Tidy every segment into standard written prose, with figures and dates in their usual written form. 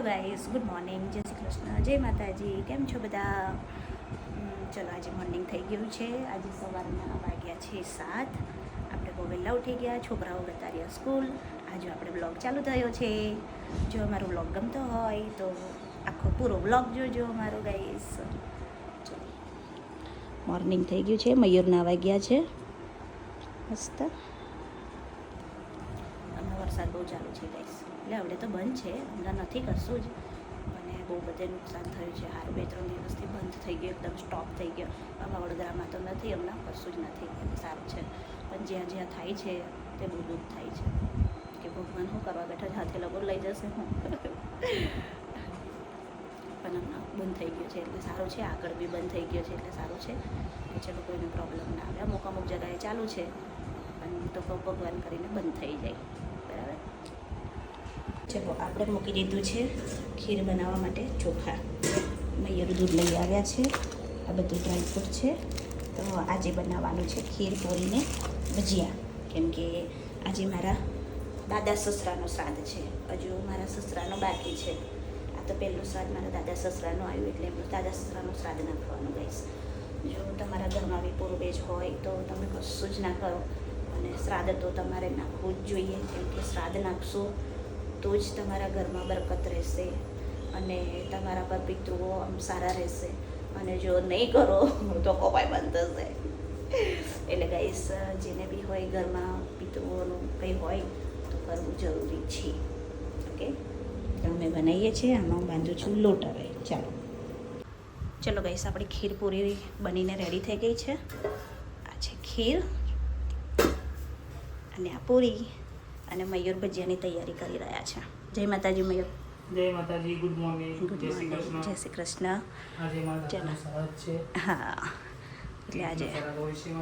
Guys, good morning, જય શ્રી કૃષ્ણ, જય માતાજી. કેમ છો બધા? ચલો, આજે મોર્નિંગ થઈ ગયું છે. આજે સવારના વાગ્યા છે 7. આપણે બહુ વહેલા ઉઠી ગયા, છોકરાઓ જતા રહ્યા સ્કૂલ. આજે આપણે બ્લોગ ચાલુ થયો છે. જો અમારો બ્લોગ ગમતો હોય તો આખો પૂરો બ્લોગ જોજો અમારો ગાઈસ. ચલો, મોર્નિંગ થઈ ગયું છે, મયુરના વાગ્યા છે મસ્ત. અને વરસાદ બહુ ચાલુ છે ગાઈસ, એટલે હવે તો બંધ છે, હમણાં નથી કશું જ. અને બહુ બધે નુકસાન થયું છે. હારું 2-3 દિવસથી બંધ થઈ ગયો, એકદમ સ્ટોપ થઈ ગયો. આમાં વડોદરામાં તો નથી, હમણાં કશું જ નથી, એટલે સારું છે. પણ જ્યાં જ્યાં થાય છે તે બહુ દુઃખ થાય છે કે ભગવાન શું કરવા બેઠા, હાથે લોકો લઈ જશે હું. પણ હમણાં બંધ થઈ ગયો છે એટલે સારું છે. આગળ બી બંધ થઈ ગયો છે એટલે સારું છે કે ચલો કોઈને પ્રોબ્લેમ ના આવે. અમુક જગાએ ચાલુ છે પણ તો ભગવાન કરીને બંધ થઈ જાય. બરાબર. ચલો, આપણે મૂકી દીધું છે ખીર બનાવવા માટે ચોખા. મૈયર દૂધ લઈ આવ્યા છે. આ બધું ડ્રાયફ્રૂટ છે. તો આજે બનાવવાનું છે ખીર પૂરીને ભજીયા, કેમ કે આજે મારા દાદા સસરાનો શ્રાદ્ધ છે. હજુ મારા સસરાનો બાકી છે. આ તો પહેલું શ્રાદ્ધ મારા દાદા સસરાનું આવ્યું, એટલે એમનું દાદા સસરાનું શ્રાદ્ધ નાખવાનું ગઈશ. જો તમારા ઘરમાં બી પૂર્વેજ હોય તો તમે કશું જ ના કરો, અને શ્રાદ્ધ તો તમારે નાખવું જ જોઈએ, કેમ કે શ્રાદ્ધ નાખશો તો જ તમારા ઘરમાં બરકત રહેશે અને તમારા પર પિતૃઓ આમ સારા રહેશે. અને જો નહીં કરો તો કપાઈ બંધ થશે. એટલે ગાઈસ, જેને બી હોય ઘરમાં પિતૃઓનું કંઈ હોય તો કરવું જરૂરી છે. ઓકે, અમે બનાવીએ છીએ. આમાં હું બાંધું છું લોટ. હવે ચલો ગાઈસ, આપણી ખીર પૂરી બનીને રેડી થઈ ગઈ છે. આ છે ખીર અને આ પૂરી. અને મયુર ભજીયાની તૈયારી કરી રહ્યા છે. જય માતાજી મયુર. જય માતાજી, ગુડ મોર્નિંગ, જય શ્રી કૃષ્ણ. જય શ્રી કૃષ્ણ. આજે મારા દાદાનો શ્રાદ્ધ છે. હા, એટલે આજે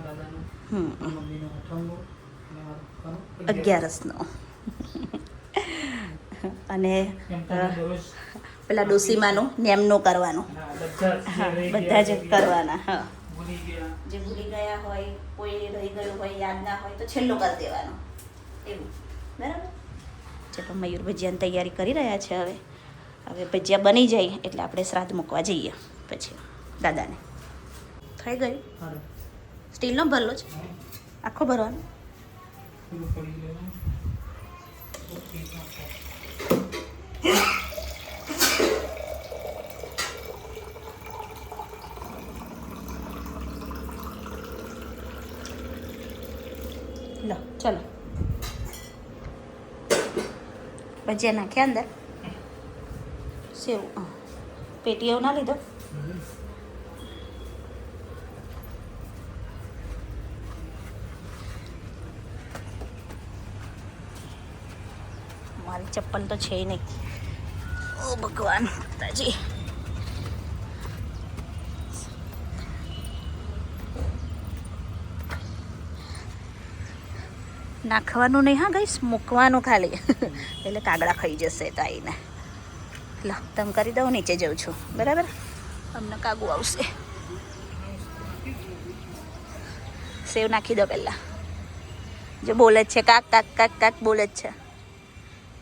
દાદાનું મમ્મીનું 8મું અને મારું 11નો. અને પેલા ડોસીમાનું નેમનું કરવાનું. બધા જ કરવાના. હા, જે ભૂલી ગયા હોય, કોઈ રહી ગયું હોય, યાદ ના હોય તો છેલ્લું કરી દેવાનું, એવું. બરાબર. ચલો, મયુર ભજીયાની તૈયારી કરી રહ્યા છે. હવે ભજીયા બની જાય એટલે આપણે શ્રાદ્ધ મૂકવા જઈએ પછી દાદાને. થઈ ગયું. સ્ટીલનો ભરલો છે, આખો ભરવાનો. લો, ચલો, ભજીયા નાખ્યા અંદર. સેવ પેટી એવું ના લીધો. મારી ચપ્પલ તો છે નહીં. ઓ ભગવાન માતાજી. નાખવાનું નહીં હા ગઈશ, મૂકવાનું ખાલી. એટલે કાગડા ખાઈ જશે તો આવીને. લો, તમે કરી દઉં, નીચે જાઉં છું. બરાબર, અમને કાગુ આવશે. સેવ નાખી દો પહેલાં. જો બોલે જ છે, કાક કાક કાક કાક બોલે જ છે.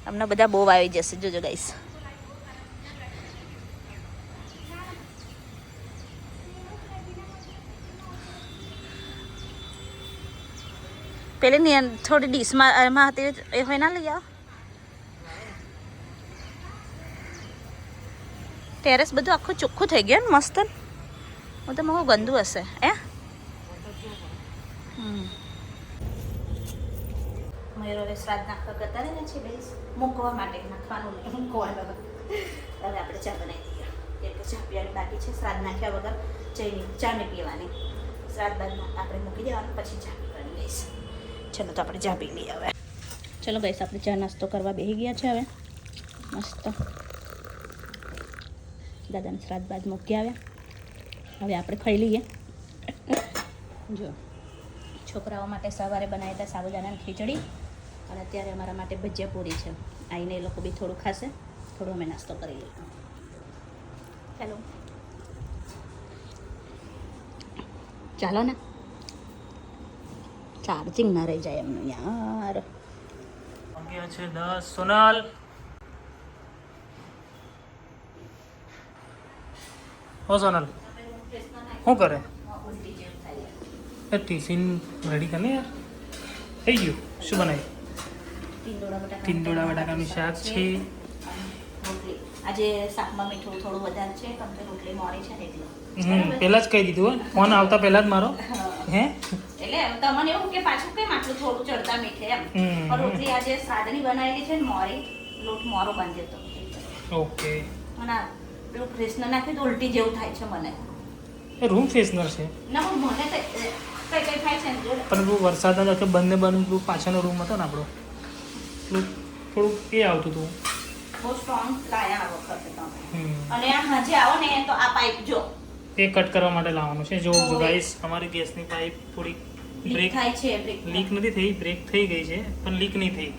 અમને બધા બહુ આવી જશે, જોજો ગાઈસ. પેલી થોડી ડીશમાં એમાં હતી એ હોય ના લઈ આવો. ટેરેસ બધું આખું ચોખ્ખું થઈ ગયું ને મસ્ત. હું તો બહુ ગંદુ હશે મયુર હવે શ્રાદ્ધ નાખવા કરતા રહે છે ભાઈ, મૂકવા માટે નાખવાનું નહીં, મૂકવાનું. હવે આપણે ચા બનાવી દઈએ, કેમ કે ચા પીવાની બાકી છે. શ્રાદ્ધ નાખ્યા વગર ચા નહીં પીવાની. શ્રાદ્ધ બાદ આપણે મૂકી દેવાનું, પછી ચા પીવાની ગઈશ. ચલો, તો આપણે ચા પી લઈએ હવે. ચલો ગઈશ, આપણે ચા નાસ્તો કરવા બેસી ગયા છે હવે મસ્ત. દાદાને શ્રાદ્ધ બાદ મૂકી આવ્યા. હવે આપણે ખાઈ લઈએ. જો, છોકરાઓ માટે સવારે બનાવ્યા હતા સાબુદાણાની ખીચડી, અને અત્યારે અમારા માટે ભજીયા પૂરી છે. આવીને એ લોકો બી થોડું ખાશે, થોડું અમે નાસ્તો કરી લઈએ. હેલો, ચાલો ને. ચાર્જિંગ ના રહી જાય એમનું યાર. વાગ્યા છે 10. સોનલ ઓ સોનલ શું કરે ટિફિન રેડી કરીને યાર થઈ ગયું શું બનાવ્યું ટીંડોળા બટાકાનું શાક છે રોટલી આજે શાકમાં મીઠું થોડું વધારે છે કેમ કે રોટલી મોડી છે ને એટલે પહેલાં જ કહી દીધું હો ફોન આવતા પહેલાં જ મારો હે એટલે તમને એવું કે પાછું કેમ આટલું થોડું ચડતા મીઠે એમ પણ રોટલી આજે સાદડી બનાવેલી છે ને મોરી લોટ મોરો બાંધ્યો હતો ઓકે અને પેલું ફ્રેશનર નાખ્યું તો ઉલટી જેવું થાય છે મને એ રૂમ ફ્રેશનર છે ના પણ મને કઈ કઈ થાય છે ને જોડે પણ પેલું વરસાદના કે બંને પેલું પાછળનો રૂમ હતો ને આપણો પેલું થોડુંક એ આવતું હતું બહુ સ્ટ્રોંગ લાયા આ વખતે તમે હમ. અને આ હાજે આવો ને તો આ પાઇપ જો એ કટ કરવા માટે લાવવાનું છે જો ગાઈસ અમારી ગેસની પાઇપ થોડી લીક બ્રેક થાય છે બ્રેક લીક નથી થઈ બ્રેક થઈ ગઈ છે પણ લીક નહીં થઈ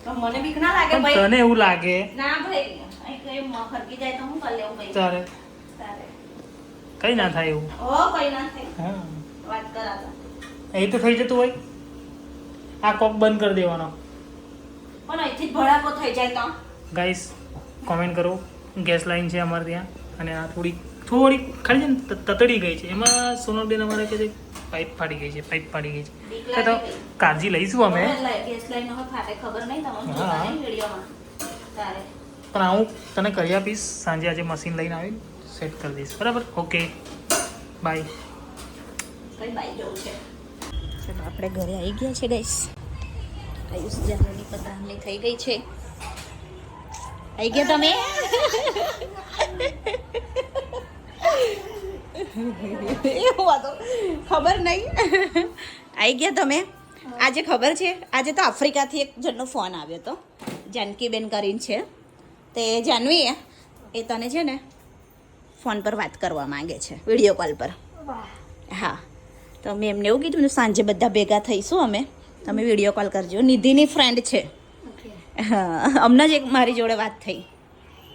તો મને બીક ના લાગે પણ ભાઈ તને એવું લાગે ના ભાઈ અહીં કઈ ખરકી જાય તો હું કરી લેવું ભાઈ તારે તારે કઈ ના થાય એવું ઓ કઈ ના થાય હા વાત કરાતા એ તો થઈ જતું હોય આ કોક બંધ કરી દેવાનો પણ અહીંથી જ ભડાકો થઈ જાય તો ગાઈસ કોમેન્ટ કરો ગેસ લાઈન છે અમારે ત્યાં અને આ થોડી ખાલી છે ને તતડી ગઈ છે એમાં સોનલબેન અમારે કે છે પાઇપ ફાટી ગઈ છે પાઇપ ફાટી ગઈ બીક છે તો લાગે કાળજી લઈશું અમે ગેસ લાઈન નો ફાટે ખબર નહીં તમને હા. જોતા નહીં વિડીયોમાં તારે પણ હું તને કરી આપીશ સાંજે આજે મશીન લઈને આવીને સેટ કરી દઈશ બરાબર ઓકે બાય કઈ બાઈ જવું છે ચલો આપણે ઘરે આવી ગયા છે ગાઈસ આયુષ જાનની પધરામણી થઈ ગઈ છે આવી ગયા તમે એવું વાતો ખબર નહીં આવી ગયા તમે આજે ખબર છે આજે તો આફ્રિકાથી એક જણનો ફોન આવ્યો હતો જાનકીબેન કરીને છે તે જાનવી એ તને છે ને ફોન પર વાત કરવા માંગે છે વિડીયો કોલ પર હા તો મેં એમને એવું કીધું ને સાંજે બધા ભેગા થઈશું અમે તમે વિડીયો કોલ કરજો નિધિની ફ્રેન્ડ છે હા હમણાં જ એક મારી જોડે વાત થઈ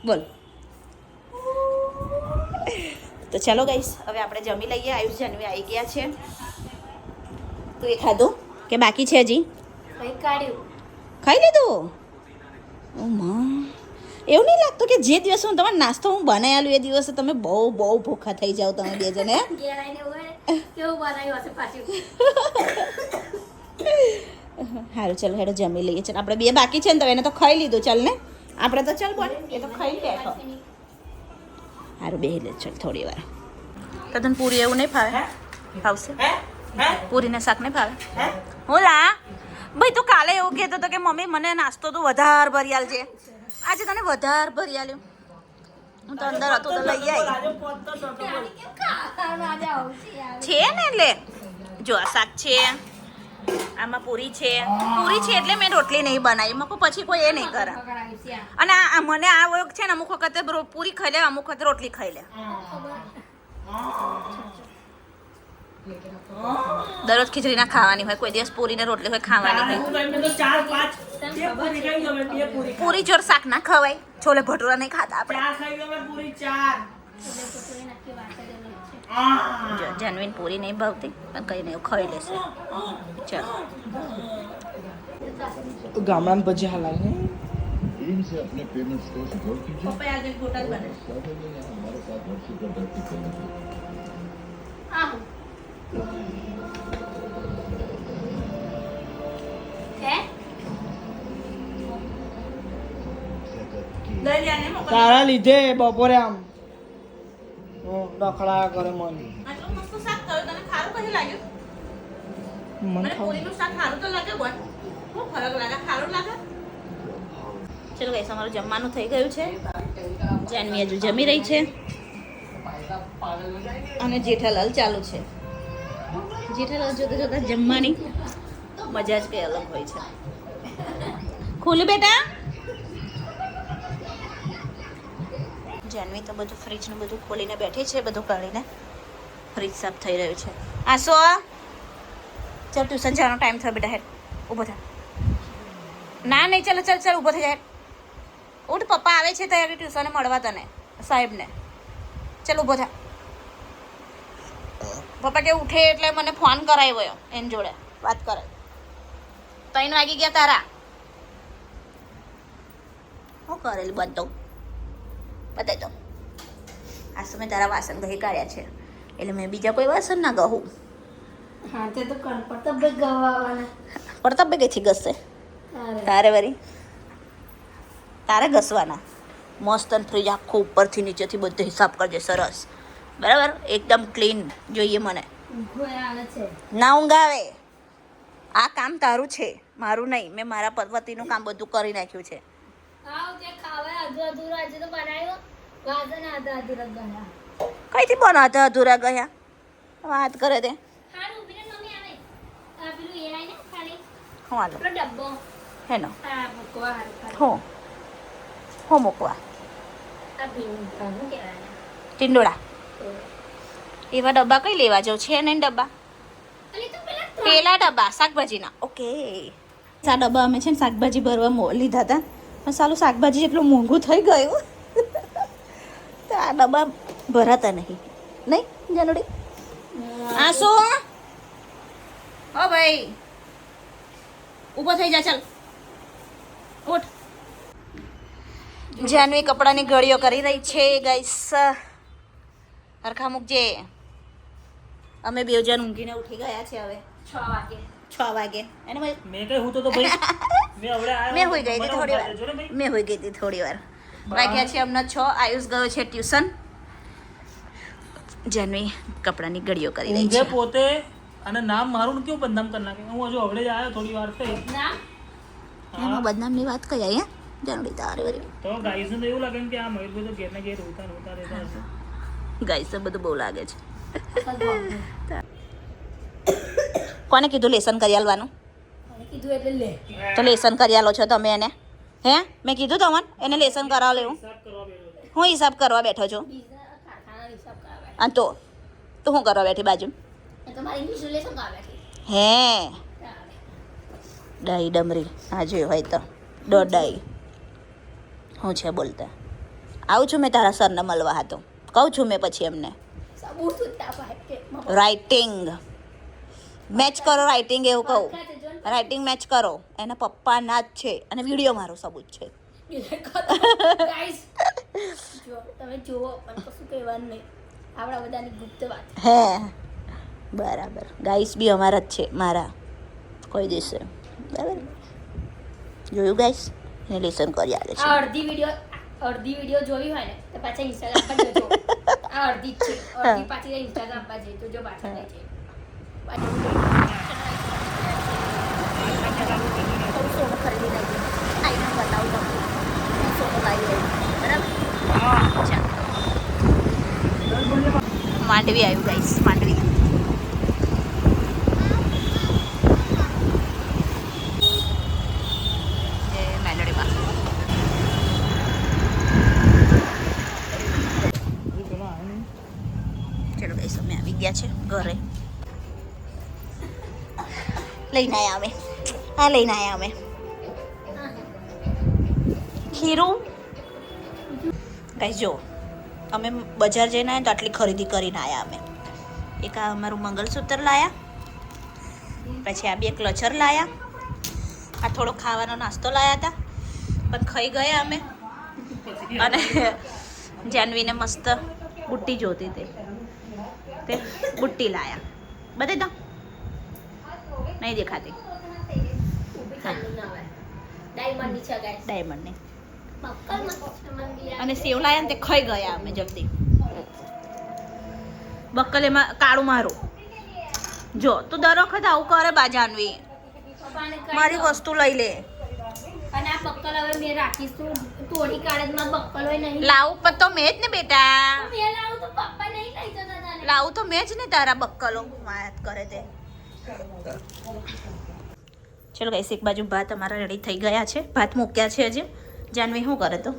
બોલ તો ચાલો ગાઈસ હવે આપણે જમી લઈએ આયુષ જાનવી આવી ગયા છે તું એ ખાધું કે બાકી છે હજી ખાઈ લીધું ઓ માં એવું નહીં લાગતું કે જે દિવસે હું તમારો નાસ્તો હું બનાવી આલું એ દિવસે તમે બહુ બહુ ભૂખા થઈ જાઓ તમે બે જણે સારું ચાલો હેડો જમી લઈએ ચાલ આપણે બે બાકી છે ને તો એને તો ખાઈ લીધું ચાલ ને આપણે તો ચાલ બોલ એ તો ખાઈ લે સારું બે લે ચાલ થોડી વાર તો તને પૂરી એવું નહીં ફાવે ફાવશે પૂરીને શાક નહીં ફાવે હું લા ભાઈ તું કાલે એવું કહેતો હતો કે મમ્મી મને નાસ્તો તો વધારે ભરી આલજે આજે તને વધારે ભરી આલ્યું હું તો અંદર હતો તો લઈ આવી છે ને એટલે જો આ શાક છે આમાં પૂરી છે એટલે મેં રોટલી નહીં બનાવી મકો પછી કોઈ એ નહીં કરે અને આ મને આ વખત છે ને અમુક વખતે પૂરી ખાઈ લે અમુક વખતે રોટલી ખાઈ લે દરરોજ ખીચડી ના ખાવાની હોય કોઈ દિવસ પૂરી ને રોટલી હોય ખાવાની હોય પૂરી જોર શાક ના ખવાય છોલે ભટુરા નહીં ખાતા આપણે જાનવીન પૂરી નહીં ભાવતી પણ કઈ નહીં ખાઈ લેશે ચાલો ગામડામાં પછી હાલાય ને इनसे अपने पेमेंट स्टोर से जोड़ कीजिए પપ્પા આજે ગોટા જ બને साथ में हमारे साथ व्हाट्सएप पर बातचीत करने के लिए તારા લીધે બપોરે આમ રખડા કરે મને આટલું મસ્ત શાક થયું તને ખારું કયું લાગ્યું મને પૂરીનું શાક ખારું તો લાગે બોલ શું ફરક લાગે ખારું લાગે ચલો ગાઈસ અમારું જમવાનું થઈ ગયું છે જાનવી હજુ જમી રહી છે અને જેઠાલાલ ચાલુ છે જેઠાલાલ જોતા જોતા જમવાની મજા જ કઈ અલગ હોય છે ખોલ બેટા જાનવી તો બધું ફ્રીજનું બધું ખોલીને બેઠી છે બધું કાઢીને ફ્રીજ સાફ થઈ રહ્યું છે આસો ચાલ ટ્યુશન જવાનો ટાઈમ થયો બેટા હેડ ઊભો થા ના નહીં ચાલો ચાલ ચાલ ઊભો થઈ જાય ઉઠ પપ્પા આવે છે તૈયારી ટ્યુશને મળવા તને સાહેબને ચાલ ઊભો થા પપ્પા કે ઉઠે એટલે મને ફોન કરાવ્યો એની જોડે વાત કરાવી 3 વાગી ગયા તારા શું કરેલું બધું બતાવી દો આ તો મેં તારા વાસણ ઘહી કાઢ્યા છે એટલે મેં બીજા કોઈ વાસણ ના ગહું. હા તે તો પડતબ્બે ગવાવાના. પડતા બે કઈથી ઘસશે તારે વરી તારે ઘસવાના. મસ્ત અને ફ્રીજ આખું ઉપરથી નીચેથી બધો હિસાબ કરજે સરસ બરાબર એકદમ ક્લીન જોઈએ મને. ઊંઘ આવે છે. ના ઊંઘ આવે. આ કામ તારું છે મારું નહીં. મેં મારા પતિનું કામ બધું કરી નાખ્યું છે. આવ તે ખાવા અધૂરું આજે તો બનાવ્યો. વાસણ આધા અધૂરા બનાવ્યા. કઈથી બનાવતા અધૂરા ગયા વાત કરે તે. હારું ઉભી રહે મમ્મી આવે. આ પેલું એ આઈ ને ખાલી હું હાલો પેલો ડબ્બો. હેનો આ મૂકવા હારું ખાલી. હું મૂકવા આ ભીનું ભીનું કહેવાય. ટીંડોળા એવા ડબ્બા કઈ લેવા જાવ છે ને ડબ્બા અલી તો પેલા પેલા ડબ્બા શાકભાજીના ઓકે. આ ડબ્બા અમે છે ને શાકભાજી ભરવા લીધા હતા પણ સાલું શાકભાજી જેટલું મોંઘું થઈ ગયું તો આ ડબ્બા ભરાતા નહીં નહીં જાનુડી. આ શું ઓ ભાઈ ઊભો થઈ જા ચાલ ઉઠ. જાનવી કપડાની ઘડીઓ કરી રહી છે ગાઈસ. હરખા મૂકજે. અમે બે જણ ઊંઘીને ઉઠી ગયા છે હવે 6 વાગે. 6 વાગે એને ભાઈ મેં કઈ હું તો ભાઈ મેં હવડે આવ્યો મેં હોઈ ગઈ હતી મને થોડી ઉઠાડજો ને વાર ભાઈ. મેં હોઈ ગઈ હતી થોડી વાર. વાગ્યા છે હમણાં 6. આયુષ ગયો છે ટ્યુશન. જાનવી કપડાની ઘડીઓ કરી રહી ઊંઘે છે. પોતે અને નામ મારું કેવું બદનામ કરી નાખે. હું હજુ હવડે જ આવ્યો થોડી વાર થઈ. ના એમાં બદનામની વાત કઈ અહીંયા જાનવી તારે વળી તો ગાઈઝ ને તો એવું લાગે ને કે આ મયુરભાઈ તો ઘેર ને ઘેર હોતા રહેતા હશે. ગાઈસ તો બધું બહુ લાગે છે. કોને કીધું લેસન કરી આલવાનું? મને કીધું એટલે લે. તો લેસન કરી આલો છો તમે એને? હે મેં કીધું તમને એને લેસન કરાવ લેવું? હિસાબ કરવા બેઠો. હું હિસાબ કરવા બેઠો છું બીજા કારખાના હિસાબ કરવા. અને તો હું કરવા બેઠી બાજુ? એ તો મારી ઇંગ્લિશ લેસન કરવા બેઠી. હે ડાઈ ડમરી આ જોયું હોય તો દોડાઈ હું છે બોલતા. આવું છું મેં તારા સરને મળવા હતો કહું છું મેં પછી એમને સબૂત સુત્તા પાહે કે રાઇટિંગ મેચ કરો રાઇટિંગ એવું કહું રાઇટિંગ મેચ કરો એના પપ્પાના જ છે અને વિડીયો મારો સબૂત છે. ગાઈસ જો તમે જુઓ પણ કશું કહેવાનું નહીં. આપણા બધાની ગુપ્ત વાત. હે બરાબર ગાઈસ બી અમારા જ છે મારા કોઈ દિવસે બરાબર જોયું ગાઈસ એને લેસન કરી આવે છે. આ અડધી વિડિયો જોવી હોય ને તો પાછા ઇન્સ્ટાગ્રામ પર જજો. આ અડધી જ છે. અડધી પાછી ઇન્સ્ટાગ્રામ પર જઈ તો જો પાછા નહીં છે. થોડું સોનું ખરીદી નાખી આઈને બતાવું તમને મેં સોનું લાવી આવ્યું બરાબર. ચાલો માંડવી આવ્યું ગાઈસ માંડવી. એ મેલડીમાં ચલો ગાઈસ અમે આવી ગયા છે ઘરે. લઈને આવ્યા અમે આ લઈને આવ્યા અમે ખીરું. ગાઈસ જો અમે બજાર જઈને આવ્યા તો આટલી ખરીદી કરીને આવ્યા અમે. એક આ અમારું મંગલસૂત્ર લાયા પછી આ બે ક્લચર લાયા આ થોડો ખાવાનો નાસ્તો લાયા હતા પણ ખાઈ ગયા અમે. અને જાનવીને મસ્ત બુટ્ટી જોતી હતી તે બુટ્ટી લાયા બધે તો નહીં દેખાતી ડાયમંડ છે ગાઈસ. ડાયમંડની પક્કલ મસ્ત મંદિર. અને સેવ લાયા ને તે ખાઈ ગયા અમે જલ્દી. બક્કલ એમાં કાળું મારું જો તું દર વખત આવું કરે બા જાનવી પપ્પાને કહી મારી દો. વસ્તુ લઈ લે. અને આ બક્કલ હવે મેં રાખીશ તું તોડી કાઢે માં બક્કલ હોય નહીં. લાવું પણ તો મેં જ ને બેટા મેં લાવું તો પપ્પા નહીં લઈ જતા તને. લાવું તો મેં જ ને તારા બક્કલો વાત કરે તે. ચલો ગાઈસ એક બાજુ ભાત અમારા રેડી થઈ ગયા છે. ભાત મૂક્યા છે હજી. જાનવી શું કરે તો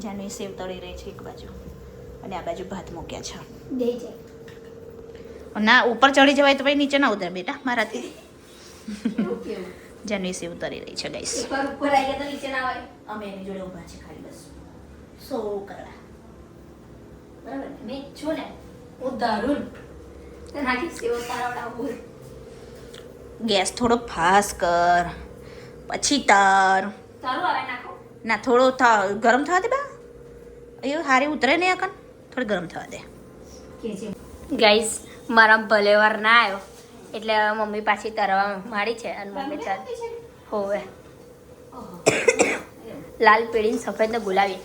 જાનવી સેવ તળી રહી છે એક બાજુ અને આ બાજુ ભાત મૂક્યા છે. દે છે. ના ઉપર ચડી જવાય તો ભાઈ નીચે ના ઉતરે બેટા મારાથી. એવું કેવું? જાનવી સેવ તળી રહી છે ગાઈસ. એકવાર ઉપર આવી ગયા તો નીચે ના આવે. અમે એની જોડે ઊભા છે ખાલી બસ સો કરવા. બરાબર ને? મેં છું ને હું દારૂણ તે નાખી સેવ તારા બોલ. ગેસ થોડો ફાસ કર પછી તાર તારું આવે નાખો. ના થોડો ગરમ થવા દે બા એ હારી ઉતરે નહીં અકન થોડી ગરમ થવા દે. ગાઈસ મારા ભલેવાર ના આવ્યો એટલે હવે મમ્મી પાછી તરવા માંડી છે અને મમ્મી ચાલ હોવે લાલ પીળી સફેદ ને ગુલાબી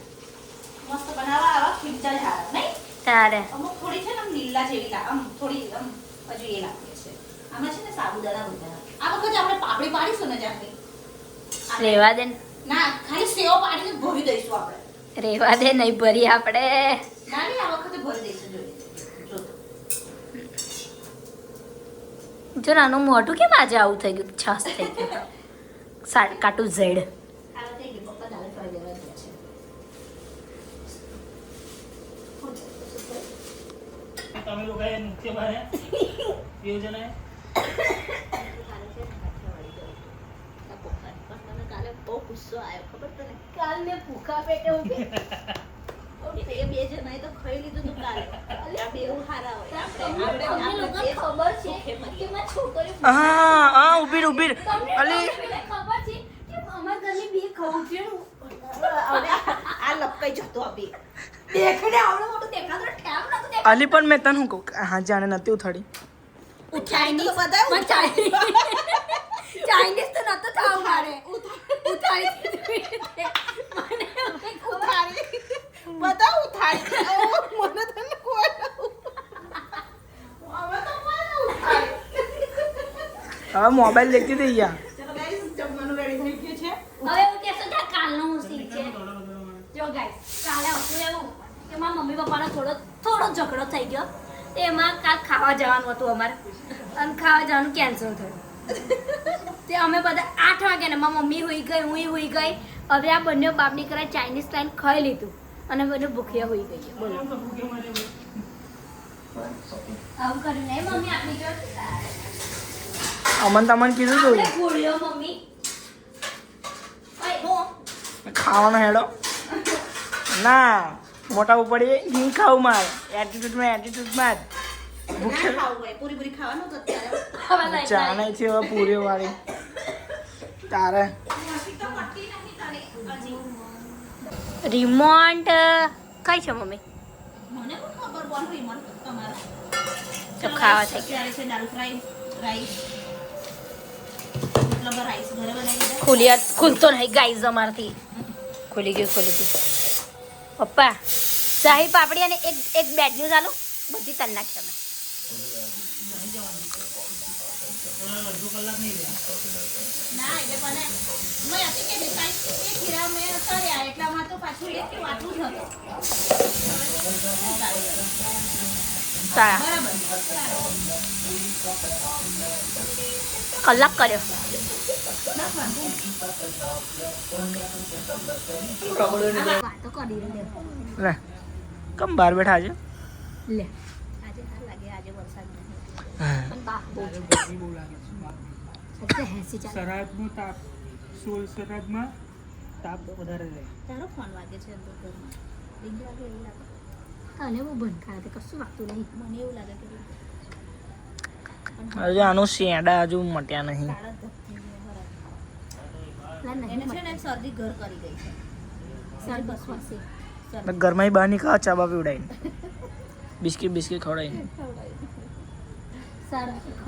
મસ્ત બનાવવા આવા ખીચા જ હારા નહીં તારે અમુક થોડી છે ને આમ લીલા જેવી આમ થોડી આમ હજુ એ લાગે છે આમાં છે ને સાબુદાણા ભૂંગળા આ વખતે આપણે પાપડી પાડીશું ને જાતે રેવા દે ના ખાલી સેવ પાડીને ભરી દઈશું આપણે રેવા દે નહીં ભરી આપણે ના નહીં આ વખતે ભરી દઈશું જોઈએ જો તો. જો નાનું મોઢું કેમ આજે આવું થઈ ગયું છાસ થઈ ગયું કાટું ઝેડ આ વખતે કે પપ્પા દાળ ફ્રાય દેવા ગયા છે તમે લોકો નૃત્ય બારે યોજના કાલે બહુ ગુસ્સો આવ્યો ખબર તને કાલ મેં ભૂખા પેટે ઊભી એ બે જણાએ તો ખાઈ લીધું તું કાલે અલ્યા બે હારા હોય તમને લોકોને ખબર છે કે મારી છોકરી હા ઉભી તમને ખબર છે કે અમારા ઘરની બે ખાવું છે આ લપકાઈ જતો આ બે દેખને આવડો મોટો દેખાતો ઠેમ નતો દેખાતો અલી પણ મેં તને શું કહું હા જાણે નથી ઉથાડી ચાઇનીઝ તો બતાવ ચાઇનીઝ તો નતો થાવ મારે ઉતારી બતાવ ઉઠાડી મને તને કોઈ હવે તો મને ઉઠાડી હવે મોબાઈલ દેખતી થઈ ગયા ચલો ગાઈસ જમવાનું રેડી થઈ ગયું છે હવે હું કહેતો કે કાલનો હું સીન છે જો ગાઈસ કાલે હતું એવું કે મારા મમ્મી પપ્પાનો થોડો ઝઘડો થઈ ગયો તે એમાં કાલ ખાવા જવાનું હતું અમારે અને ખાવા જવાનું કેન્સલ થયું તે અમે બધા 8 વાગ્યા ને મારી મમ્મી હોઈ ગઈ હું હોઈ ગઈ હવે આ બંને બાપ દીકરા ચાઇનીઝ લાઈન ખાઈ લીધું અને બંને ભૂખ્યા હોઈ ગઈ બોલો આવું કર્યું નહીં મમ્મી આપણી જો અમન તમને કીધું તું ગોળ્યો મમ્મી ખાવાનો હેડો ના મોટા ઉપડી ઘી ખાવું મારે એટીટ્યુડમાં જ ના ખાવું હોય પૂરી પૂરી ખાવાનું તો અત્યારે હવે લઈ ચા નહીં થી હવે પૂરી વાળી તારે રિમોટ કઈ છે મમ્મી મને પણ ખબર બોલ રિમોટ તમારા તો ખાવા થઈ ત્યારે છે દાલ ફ્રાય રાઈસ મતલબ રાઈસ ઘરે બનાવી દીધા ખુલતો નહીં ગાઈઝ અમારથી ખુલી ગયું પપ્પા શાહી પાપડી અને એક બેડ ન્યૂઝ આલો બધી તલ નાખી અમે અડધો કલાક નહીં ના એટલે મને મેં હતી કે દેખાય એ ખીરા મેં કર્યા એટલામાં તો પાછું એક વાટલું જ હતું સારા બરાબર કલાક કર્યો વાતો કરી લે લે કમ બહાર બેઠા છે લે આજે હાર લાગે આજે વરસાદ નહીં પણ બાપ બહુ છે બહુ લાગે એટલે 80 ચાલે સરહદનું તાપ સરહદમાં તાપ વધારે રહે તારો ફોન વાગે છે અંદર ઘરમાં રિંગ લાગે એવું લાગે અને હું બંધ કરે કશું વાગતું નહીં મને એવું લાગે કે હજુ આનું શેડા હજુ મટ્યા નહીં કાળા ધબકી બરાબર ના એને નહીં છે ને શરદી ઘર કરી ગઈ છે સર બસવાસી ઘરમાં બહાર ની ખાવા ચાબા પીવડાવીને બિસ્કિટ ખવડાવીને સર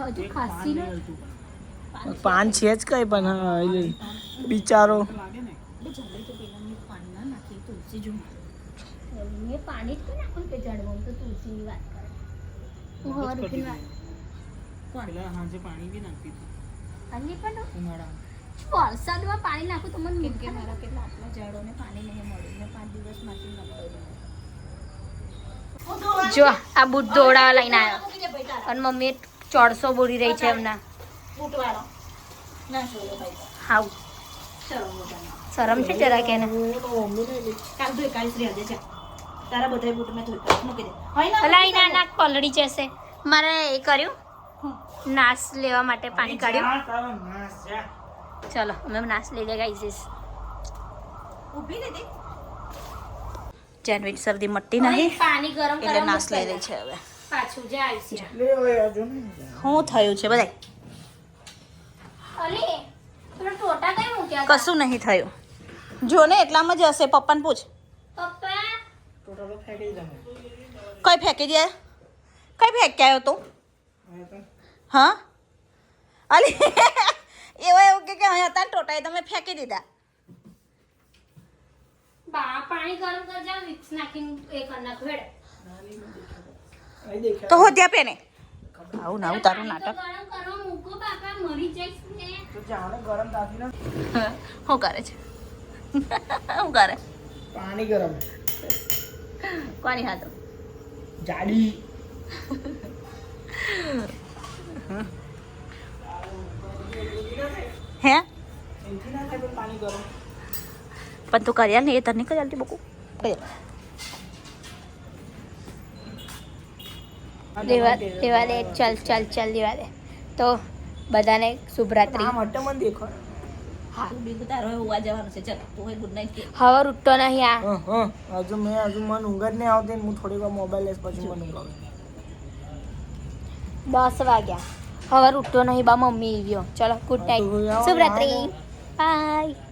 હજુ ખાસી ને પાન છે જ કઈ પણ હા એ બિચારો એટલે જલ્દી તો પેલાની પાણી ના નાખી તુલસી જો મેં પાણી જ નાખું કે જડવું તો તુલસીની વાત કરે હું હવા રૂટીન વાત પેલા હાંજે પાણી બી નાખતી હતી અને પણ ઉનાળામાં વરસાદમાં પાણી નાખું તો મને કેમ કે મારા કેટલા આટલા ઝાડોને પાણી નહીં મળ્યું મેં 5 દિવસમાંથી નખાયું જો આ બૂટ દોડાવા લઈને આવ્યો અને મમ્મી 400 બોલી રહી છે એમના ફૂટવાળો ના છોડો ભાઈ હાવ ચલો મોટાનો શરમ છે જરા કે ને કાલ તો 41 રહે છે તારા બધા બૂટ મેં ધોઈ મૂકી દે હોય ના અલા ઈ નાના પલળી જશે મારે એ કર્યું નાસ લેવા માટે પાણી કાઢ્યું ચલો અમે નાસ લઈ લે ગાઈસ ઊભી ને દે જાનવી શરદી મટતી નહીં પાણી ગરમ એટલે નાસ લઈ રહી છે હવે પાછું જે આવી છે શું થયું છે બધાય અલી પેલો ટોટા કઈ મૂક્યા હતા? કશું નહીં થયું જો ને એટલામાં જ હશે પપ્પાને પૂછ પપ્પા ટોટલ ફેંકી તમે કઈ ફેંકી દે કઈ ફેંકી આવ્યો તું હા અલી એવું કે અહીંયા હતા ટોટાએ તમે ફેંકી દીધા બા પાણી ગરમ કરજા વિક્સ નાખીને એ કર નાખ હેડ તો હો ત્યાં પેને આવું ના આવું તારું નાટક ગરમ કરવા મૂકો બાપા મરી જઈશ ને શું કરે છે શું કરે પાણી ગરમ કોની હાથો જાડી હે એનથી ના થાય પાણી ગરમ પણ તું કર્યા ને એ તને કઈ ચાલતી બકુ દેવા દે ચલ ચલ ચલ દેવા દે તો બધાને શુભરાત્રી આ મટે મન દેખો હા બીજું તારો હોવા જવાનું છે ચાલ તું હોય ગુડ નાઇટ કે હવે ઉઠતો નહીં આ હજુ મને ઊંઘ જ નહીં આવતી ને હું થોડીક વાર મોબાઈલ લઈશ પછી મને ઊંઘ આવે 10 વાગ્યા હવે ઉઠતો નહીં બા મમ્મી ગયો ચલો ગુડ નાઇટ શુભરાત્રી બાય